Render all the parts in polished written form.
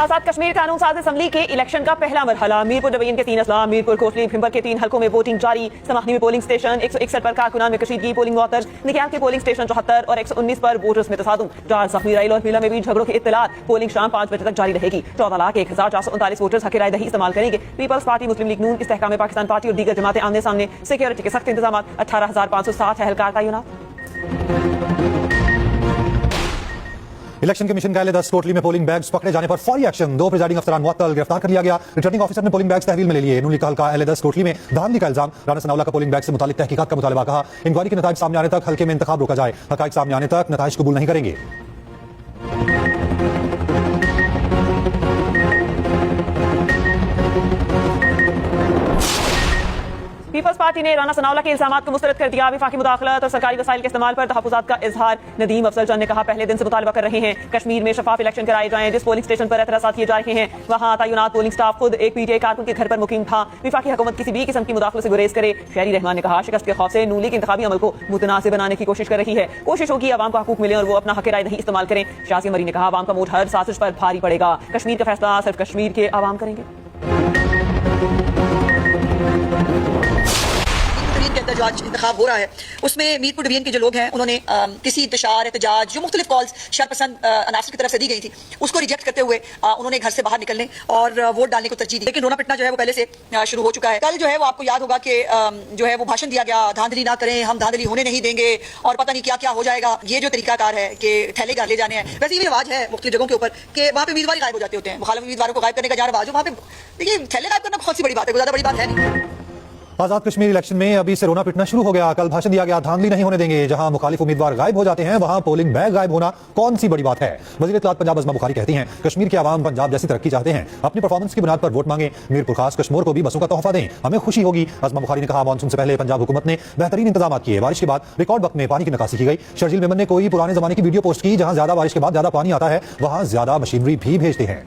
आजाद कश्मीर कानून साज असम्बली के इलेक्शन का पहला मरहला। मीरपुर डिवीजन के 3 अजला, मीरपुर कोटली भिंबर के 3 हलकों में वोटिंग जारी। समाहनी में पोलिंग स्टेशन 161 पर कारकुनान में कशीदगी, पोलिंग मौतर। निकयाल के पोलिंग स्टेशन 74 और 119 पर वोटर्स में तसादुम। 4 जख्मी रैल और पीला में भी झगड़ों की इत्तला। पोलिंग शाम 5 बजे तक जारी रहेगी। 14,01,439 वोटर्स हक राय दही इस्तेमाल करेंगे। पीपल्स पार्टी, मुस्लिम लीग नून, इस्तेहकाम पाकिस्तान पार्टी और दीगर जमातें आमने सामने। सिक्योरिटी के सख्त इंतजाम। 18,560 एहलकार तैनात। इलेक्शन कमीशन का 10 कोटली में पोलिंग बैग्स पकड़े जाने पर फौरी एक्शन। 2 प्रिजाइडिंग अफसरान मुअत्तल, गिरफ्तार कर लिया गया। रिटर्निंग ऑफिसर ने पोलिंग बैग्स तहवील में ले लिए। नून लीग का हल्का 10 कोटली में धांधली का इल्जाम। राना सनाउल्लाह का पोलिंग बैग से मुतालिक तहकीकात का मुतालबा। कहा, इंक्वायरी के नताइज सामने आने तक हल्के में इंतखाब रोका जाए। हकाइक सामने आने तक नताइज कबूल नहीं करेंगे। पीपल्स पार्टी ने राना सनाउल्लाह के इल्जामात को मुस्तरद कर दिया। विफाकी मुदाखलत और सरकारी वसाइल के इस्तेमाल पर तहफ़्फ़ुज़ात का इजहार। नदीम अफजल चंद ने कहा, पहले दिन से मुतालबा कर रहे हैं कश्मीर में शफाफ इलेक्शन कराए जाएं। जिस पोलिंग स्टेशन पर एतराज़ात किए जा रहे हैं वहां तैनात पोलिंग स्टाफ खुद एक पीटीआई कारकुन के घर पर मुकीम था। विफाकी हुकूमत किसी भी किस्म की मुदाखलत से गुरेज करे। शहरी रहमान ने कहा, शिकस्त के खौफ से नून लीग इंतखाबी अमल को मुतनासिब बनाने की कोशिश कर रही है। कोशिश होगी आवाम को हकूक मिले और वो अपना हक राय दही इस्तेमाल करें। शाज़िया मरी ने कहा, आवाम का वोट हर साजिश पर भारी पड़ेगा। कश्मीर का फैसला सिर्फ कश्मीर के आवाम करेंगे। के अंदर जो आज इंतखाब हो रहा है उसमें मीरपुर डिवीजन के जो लोग हैं उन्होंने किसी इंतशार एहतजाज जो मुख्तलिफ कॉल्स शरपसंद अनासर की तरफ से दी गई थी उसको रिजेक्ट करते हुए उन्होंने घर से बाहर निकलने और वोट डालने को तरजीह दी। लेकिन रोना पिटना जो है वो पहले से शुरू हो चुका है। कल जो है वो आपको याद होगा कि जो है वो भाषण दिया गया, धांधली ना करें, हम धांधली होने नहीं देंगे और पता नहीं क्या क्या हो जाएगा। ये जो तरीकाकार है कि थैले गाले जाने हैं, वैसे ये आवाज है मुख्तलिफ जगहों के ऊपर कि वहाँ पे उम्मीदवार गायब हो जाते होते हैं। मुखालिफ उम्मीदवारों को गायब करने का जा रहा है वहाँ पे। देखिए, थैले गायब करना बहुत सी बड़ी बात है, ज्यादा बड़ी बात है नहीं। आजाद कश्मीर इलेक्शन में अभी से रोना पिटना शुरू हो गया। कल भाषण दिया गया, धांधली नहीं होने देंगे। जहां मुखालिफ उम्मीदवार गायब हो जाते हैं वहां पोलिंग बैग गायब होना कौन सी बड़ी बात है। वज़ीर इत्तलात पंजाब अज़मा बुखारी कहती हैं, कश्मीर के आवाम पंजाब जैसी तरक्की चाहते हैं, अपनी परफॉर्मेंस की बुनियाद पर वोट मांगे। मीरपुर खास कश्मीर को भी बसों का तोहफा दें, हमें खुशी होगी। अज़मा बुखारी ने कहा, मानसून से पहले पंजाब हुकूमत ने बेहतरीन इंतजाम किए। बारिश के बाद रिकॉर्ड वक्त में पानी की निकासी की गई। शर्जील मेमन ने कोई पुराने जमाने की वीडियो पोस्ट की, जहां ज्यादा बारिश के बाद ज्यादा पानी आता है वहां ज्यादा मशीनरी भी भेजते हैं।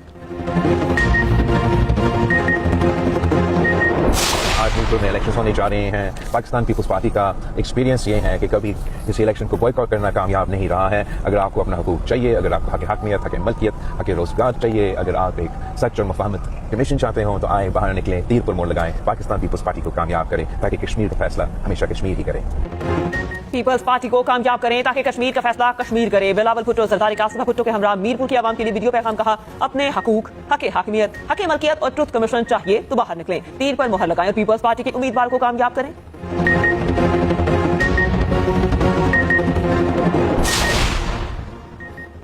मीरपुर में इलेक्शन होने जा रहे हैं। पाकिस्तान पीपल्स पार्टी का एक्सपीरियंस ये है कि कभी इस इलेक्शन को बॉयकॉट करना कामयाब नहीं रहा है। अगर आपको अपना हकूक चाहिए, अगर आपको हक हकमियत, हक मलकियत, हक रोजगार चाहिए, अगर आप एक सच और मुफाहमत कमीशन चाहते हो तो आए, बाहर निकलें, तीर पर मोड़ लगाएं, पाकिस्तान पीपल्स पार्टी को कामयाब करें ताकि कश्मीर का फैसला हमेशा कश्मीर ही करे। पीपल्स पार्टी को कामयाब करें ताकि कश्मीर का फैसला कश्मीर करे। बिलावल भुट्टो जरदारी कासिम भुट्टो के हमरा मीरपुर की आवाम के लिए वीडियो पैगाम। कहा, अपने हकूक, हक हाकिमियत, हक मलकियत और ट्रुथ कमीशन चाहिए तो बाहर निकलें, तीर पर मोहर लगाएं और पीपल्स पार्टी के उम्मीदवार को कामयाब करें।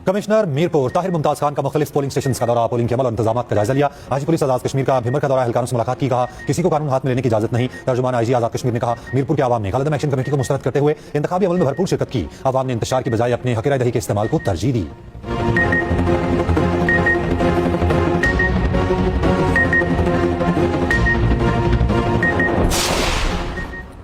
कमिश्नर मीरपुर ताहिर मुमताज खान का मुख्तलिफ पोलिंग स्टेशन का दौरा, पोलिंग के अमल और इंतजाम का जायजा लिया। आईजी पुलिस आजाद कश्मीर का भिमर का दौरा, एहलकारों से मुलाकात की। कहा, किसी को कानून हाथ में लेने की इजाजत नहीं। तर्जुमान आईजी आजाद कश्मीर ने कहा, मीरपुर के आवाम ने कालदम एक्शन कमेटी को मुस्तरद करते हुए इंतखाबी अमल में भरपूर शिरकत की। आवाम ने इंतशार की बजाय अपने हक राय दही के इस्तेमाल को तरजीह दी।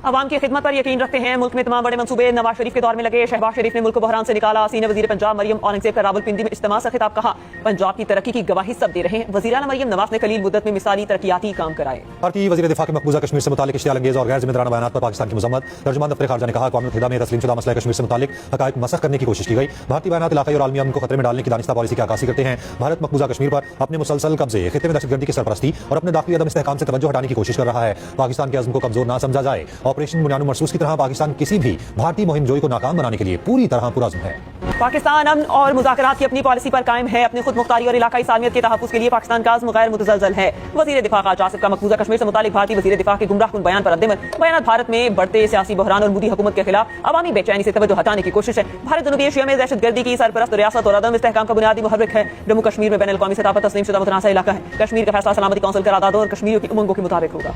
अवाम की खिदमत पर यकीन रखते हैं। मुल्क में तमाम बड़े मंसूबे नवाज शरीफ के दौर में लगे। शहबाज शरीफ ने मुल्क को बहरान से निकाला। सीनियर वजीर पंजाब मरियम औरंगजेब का रावलपिंडी में इज्तिमा से खिताब। कहा, पंजाब की तरक्की की गवाही सब दे रहे हैं। वज़ीर आला मरियम नवाज ने कलील मुद्दत में मिसाली तरक्याती काम कराए। भारतीय वज़ीर दिफा के मकबूजा कश्मीर से मुतालिक इश्तियाल अंगेज और गैर जिम्मेदाराना बयानात पर पाकिस्तान की मजम्मत। तर्जुमान दफ्तर खारजा ने कहा, कौमी मुत्तहिदा में तस्लीम शुदा मसला कश्मीर से मुतालिक हक़ाइक़ मसख़ करने की कोशिश की गई। भारतीय बयानात इलाक़ाई और आलमी अमन को खतरे में डालने की दानिस्ता पॉलिसी की आकासी करते हैं। भारत मकबूजा कश्मीर पर अपने मुसलसल कब्जे, खित्ते में दहशतगर्दी की सरपरस्ती और अपने दाखिली अदम इस्तेहकाम से तवज्जो हटाने की कोशिश कर रहा है। पाकिस्तान के अज़्म को कमजोर ना समझा जाए। ऑपरेशन बुनियाद मरसूस की तरह पाकिस्तान किसी भी भारतीय मुहिम जोई को नाकाम बनाने के लिए पूरी तरह पुरअज़्म है। पाकिस्तान अमन और मुज़ाकरात की अपनी पॉलिसी पर कायम है। अपनी खुद मुख्तारी और इलाकाई सालमियत के तहफ़्फ़ुज़ के लिए पाकिस्तान का अज़्म गैर मुतज़लज़ल है। वज़ीर दिफा ख़ाजा आसिफ का मकबूजा कश्मीर से मुतालिक भारतीय वज़ीर दिफा के गुमराहकुन बयान पर रद्द-ए-अमल। बयान भारत में बढ़ते सियासी बहरान और मोदी हुकूमत के खिलाफ अवामी बेचैनी से तवज्जो हटाने की कोशिश है। भारत जनूबी एशिया में दहशतगर्दी की सरपरस्त रियासत और अदम इस्तेहकाम का बुनियादी मुहर्रिक है। जम्मू कश्मीर में बैनुल-अक़वामी सतह पर तस्लीम शुदा मुतनाज़ा इलाका है। कश्मीर का फैसला सलामती कौंसिल के करारदादों और कश्मीरियों की उमंगों के मुताबिक होगा।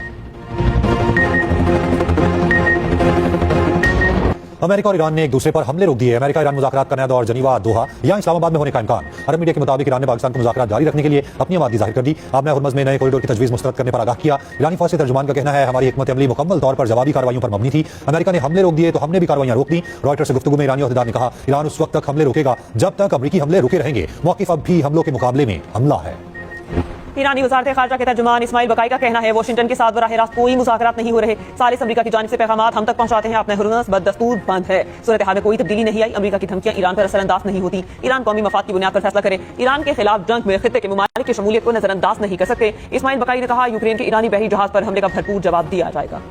अमेरिका और ईरान ने एक दूसरे पर हमले रोक दिए। अमेरिका ईरान मुज़ाकरात का नया दौर जनीवा, दोहा या इस्लामाबाद में होने का इम्कान। अरब मीडिया के मुताबिक ईरान ने पाकिस्तान को मुज़ाकरात जारी रखने के लिए अपनी आमादगी जाहिर कर दी। आपने हुर्मुज़ में नए कॉरिडोर की तजवीज़ मुस्तरद करने पर आगाह किया। ईरानी फौज के तर्जुमान का कहना है, हमारी हिकमत अमली मुकम्मल तौर पर जवाबी कार्रवाइयों पर मबनी थी। अमेरिका ने हमले रोक दिए तो हमने भी कार्रवाइयां रोक दी। रॉयटर्स से गुफ्तगू में ईरानी अहदेदार ने कहा, ईरान उस वक्त तक हमले रोकेगा जब तक अमरीकी हमले रुके रहेंगे। मौक़िफ़ अब भी हमलों के मुकाबले में हमला है। ईरानी वज़ारत ख़ारजा के तर्जुमान इस्माइल बकाई का कहना है वाशिंगटन के साथ बराह रास्त कोई मुज़ाकरात नहीं हो रहे। सालिस अमेरिका की जानिब से पैगामात हम तक पहुंचाते हैं, अपने हुर्मस बदस्तूर बंद है। सूरत हाल में कोई तब्दीली नहीं आई। अमेरिका की धमकियां ईरान पर असरअंदाज नहीं होती। ईरान कौमी मफाद की बुनियाद पर फैसला करे। ईरान के खिलाफ जंग में खित्ते के ममालिक की शमूलियत को नजरअंदाज नहीं कर सकते। इस्माइल बकाई ने कहा यूक्रेन के ईरानी बहरी जहाज पर हमले का भरपूर जवाब दिया जाएगा।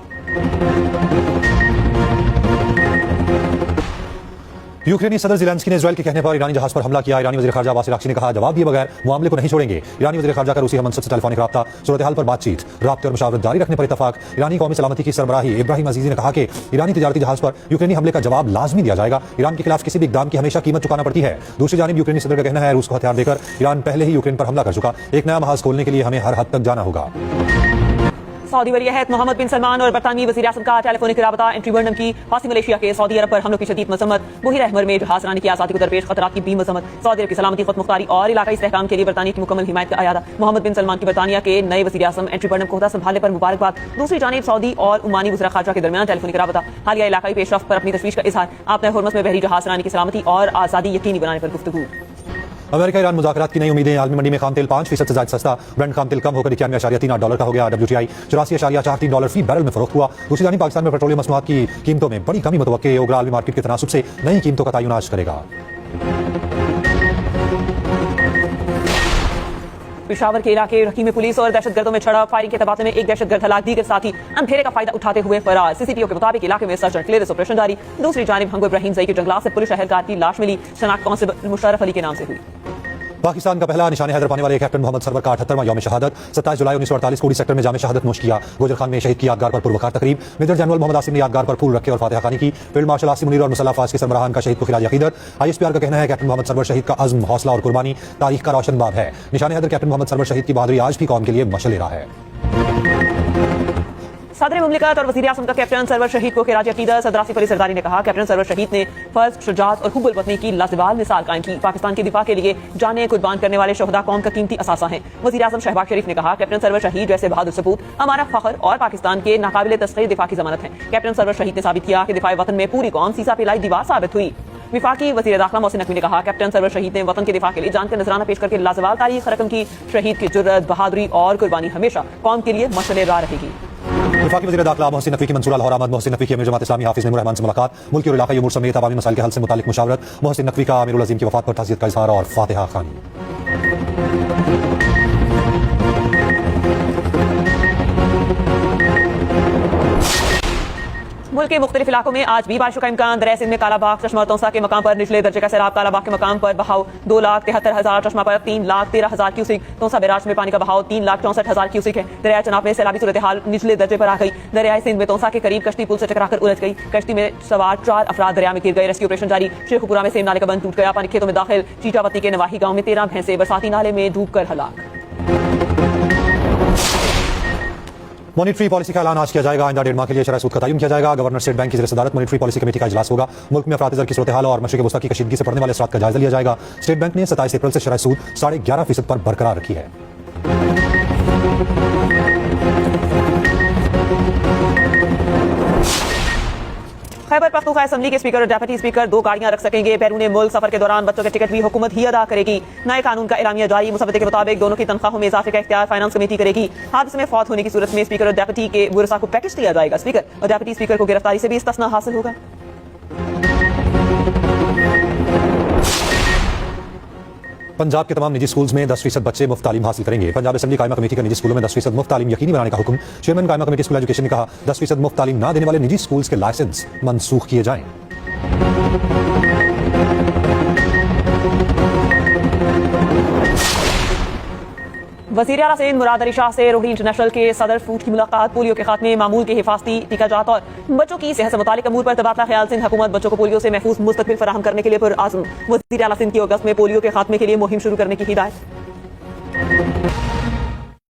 यूक्रेनी सदर ज़ेलेंस्की ने इजराइल के कहने पर ईरानी जहाज पर हमला किया। ईरानी वज़ीर ख़ारजा अब्बास अराग़ची ने कहा जवाब दिए बगैर मामले को नहीं छोड़ेंगे। ईरानी वज़ीर ख़ारजा का रूसी हममंसब से टेलीफोनिक रब्ता, सूरत हाल पर बातचीत, राब्ते और मुशावरत जारी रखने पर इत्तफाक। ईरानी कौमी सलामती की सरबराही इब्राहिम अजीज़ी ने कहा कि ईरानी तिजारती जहाज पर यूक्रेनी हमले का जवाब लाजमी दिया जाएगा। ईरान के खिलाफ किसी भी इक़दाम की हमेशा कीमत चुकाना पड़ती है। दूसरी जानिब यूक्रेनी सदर का कहना है रूस को हथियार देकर ईरान पहले ही यूक्रेन पर हमला कर चुका। एक नया महाज खोलने के लिए हमें हर हद तक जाना होगा। सऊदी वलीअहद मोहम्मद बिन सलमान और बरतानवी वज़ीर आज़म का टेलीफोनिक राबता। एंट्री बर्नम की फांसी मलेशिया के सऊदी अरब पर हमलों की शदीद मजम्मत। बहर अहमर में जहाज रानी की आज़ादी को दरपेश खतरात की भी मजम्मत। सऊदी अरब की सलामती, खुद मुख्तारी और इलाकाई इस्तेहकाम के लिए बरतानिया की मुकम्मल हिमायत का अयादा। मोहम्मद बिन सलमान की बरतानिया के नए वज़ीर आज़म एंट्री बर्नम को ओहदा संभालने पर मुबारकबाद। दूसरी जानिब सऊदी और उमानी वज़ीर ख़ारजा के दरमियान टेलीफोनिक राबता। हालिया इलाकाई पेशरफ्त पर अपनी तशवीश का इजहार। आपने हुर्मस में बहरी जहाज रानी की सलामती और आज़ादी यकीनी बनाने पर गुफ्तगू। अमेरिका ईरान मुज़ाकरात की नई उम्मीदें। आलमी मंडी में खाम तेल 5% से ज्यादा सस्ता। ब्रेंट खाम तेल कम होकर $91.38 का हो गया। WTI $84.43 फी बैरल में फरोख्त हुआ। दूसरी जानिब पाकिस्तान में पेट्रोलियम मसनूआत की कीमतों में बड़ी कमी मुतवक्के। ओगरा आलमी मार्केट के तनासुब से नई कीमतों का तयन आज करेगा। पेशावर के इलाके रखी में पुलिस और दहशतगर्दों में झड़प। फायरिंग के तबादले में एक दहशतगर्द हलाक, दीगर साथी अंधेरे का फायदा उठाते हुए फरार। सीसीटीओ के मुताबिक इलाके में सर्च एंड क्लियरेंस ऑपरेशन जारी। दूसरी जानिब हंगो इब्राहिम जई के जंगलात से पुलिस एहलकार की लाश मिली। शनाख्त कांस्टेबल मुशर्रफ अली के नाम से हुई। पाकिस्तान का पहला निशाने हैदर पाने वाले कैप्टन मोहम्मद सरवर का 78वां यौम शहादत। 27 जुलाई 1948 कोड़ी सेक्टर में जामे शहादत नोश किया। गोजर खान में शहीद की यादगार पर पुरवकार तकरीब। मेजर जनरल मोहम्मद आसिम ने यादगार पर फूल रखे और फातिहा खानी की। फील्ड मार्शल आसिम मुनीर और मुसल्लह अफवाज के सरबराहान का शहीद को खिराज अकीदत। ISPR का कहना है कैप्टन मोहम्मद सरवर शहीद का अज़्म, हौसला और कुर्बानी तारीख का रोशन बाब है। निशाने हैदर कैप्टन मोहम्मद सरवर शहीद की बहादुरी आज भी कौम के लिए मशअल राह है। सदर मुमलिकत और वज़ीर आज़म का कैप्टन सरवर शहीद को खिराज अकीदत। सदर आसिफ अली सरदारी ने कहा कैप्टन सरवर शहीद ने फर्ज, शुजाअत और हुब्बुल वतनी की लाजवाब मिसाल कायम की। पाकिस्तान के दिफा के लिए जानें कुर्बान करने वाले शोहदा कौम का कीमती असासा हैं। वज़ीर आज़म शहबाज शरीफ ने कहा कैप्टन सरवर शहीद जैसे बहादुर सपूत हमारा फख्र और पाकिस्तान के नाकाबिले तस्खीर दिफा की जमानत है। कैप्टन सरवर शहीद ने साबित किया कि दिफा वतन में पूरी कौम सीसा पिलाई दीवार साबित हुई। विफाकी वज़ीर दाखिला मोहसिन नकवी ने कहा कैप्टन सरवर शहीद ने वतन के दिफा के लिए जान का नजराना पेश करके लाजवाब तारीख रकम की। शहीद की जुर्रत, बहादुरी और कुर्बानी हमेशा कौम के लिए मशअल राह रहेगी। वफाकी वज़ीर दाखिला मोहसिन नकवी की मंसूर लाहौर आमद। मोहसिन नकवी की अमीर जमात इस्लामी हाफिज़ नूर रहमान से मुलाकात। मुल्की और इलाकाई उमूर समेत अवामी मसाइल के हल से मुताल्लिक मुशावरत। मोहसिन नकवी का अमीरुल अज़ीम की वफात पर ताज़ियत का इज़हार और फातिहा खानी। मुल्क के मुख्तलिफ इलाकों में आज भी बारिशों का इम्कान। दरिया सिंध में कालाबाग, चश्मा और तौसा के मकाम पर निचले दर्जे का सैलाब। कालाबाग के मकाम पर बहाव 2,73,000, चश्मा पर 3,13,000 क्यूसिक। तौसा बैराज में पानी का बहाव 3,64,000 क्यूसिक है। दरिया चनाब में सैलाबी सूरत हाल निचले दर्जे पर आ गई। दरिया सिंध में तौसा के करीब कश्ती पुल से टकराकर उलझ गई। कश्ती में सवार 4 अफराद दरिया में गिर गए। रेस्क्यू ऑपरेशन जारी। शेखुपुरा में सेम नाले का बंद टूट गया। पानी खेतों में दाखिल। चीटावती के नवाही गाँव में 13 भैंसे बरसाती नाले में डूबकर हलाक। मॉनिटरी पॉलिसी का ऐलान आज किया जाएगा। आइंदा 1.5 माह के लिए शरह सूद का तयन किया जाएगा। गवर्नर स्टेट बैंक की ज़ेर सदारत मॉनिटरी पॉलिसी कमेटी का इजलास होगा। मुल्क में अफरात ज़र की सूरत हाल और मशरिक़ वस्ता की कशीदगी से पड़ने वाले असरात का जायजा लिया जाएगा। स्टेट बैंक ने 27 अप्रैल से शरह सूद 11.5% पर बरकरार रखी है। खैबर पख्तूनख्वा असेंबली के स्पीकर और डेप्यूटी स्पीकर 2 गाड़ियां रख सकेंगे। बैरून मुल्क सफर के दौरान बच्चों के टिकट भी हुकूमत ही अदा करेगी। नए कानून का एलामिया जारी। मुसव्वदे के मुताबिक दोनों की तनख्वाहों में इजाफे का इख्तियार फाइनेंस कमेटी करेगी। हादसे में फौत होने की सूरत में स्पीकर और डेप्यूटी के बुरसा को पैकेज दिया जाएगा। स्पीकर और डेप्यूटी स्पीकर को गिरफ्तारी से भी इस्तिस्ना हासिल होगा। पंजाब के तमाम निजी स्कूल्स में 10% बच्चे मुफ्त तालीम हासिल करेंगे। पंजाब असेंबली कायमा कमेटी का निजी स्कूलों में 10% मुफ्त तालीम यकीनी बनाने का हुक्म। चेयरमैन कायमा कमेटी स्कूल एजुकेशन ने कहा 10% मुफ्त तालीम ना देने वाले निजी स्कूल्स के लाइसेंस मनसूख किए जाएं। वज़ीर आला सिंध मुराद अली शाह से रोहड़ी इंटरनेशनल के सदर फूड की मुलाकात। पोलियो के खात्मे, मामूल के हिफाजती टीकाजात और बच्चों की सेहत से मुतालिक अमूर पर तबादला ख्याल। सिंध हुकूमत बच्चों को पोलियो से महफूज मुस्तकबिल फराहम करने के लिए पुरआज़म। वज़ीर आला सिंध की अगस्त में पोलियो के खात्मे के लिए मुहिम शुरू करने की हिदायत।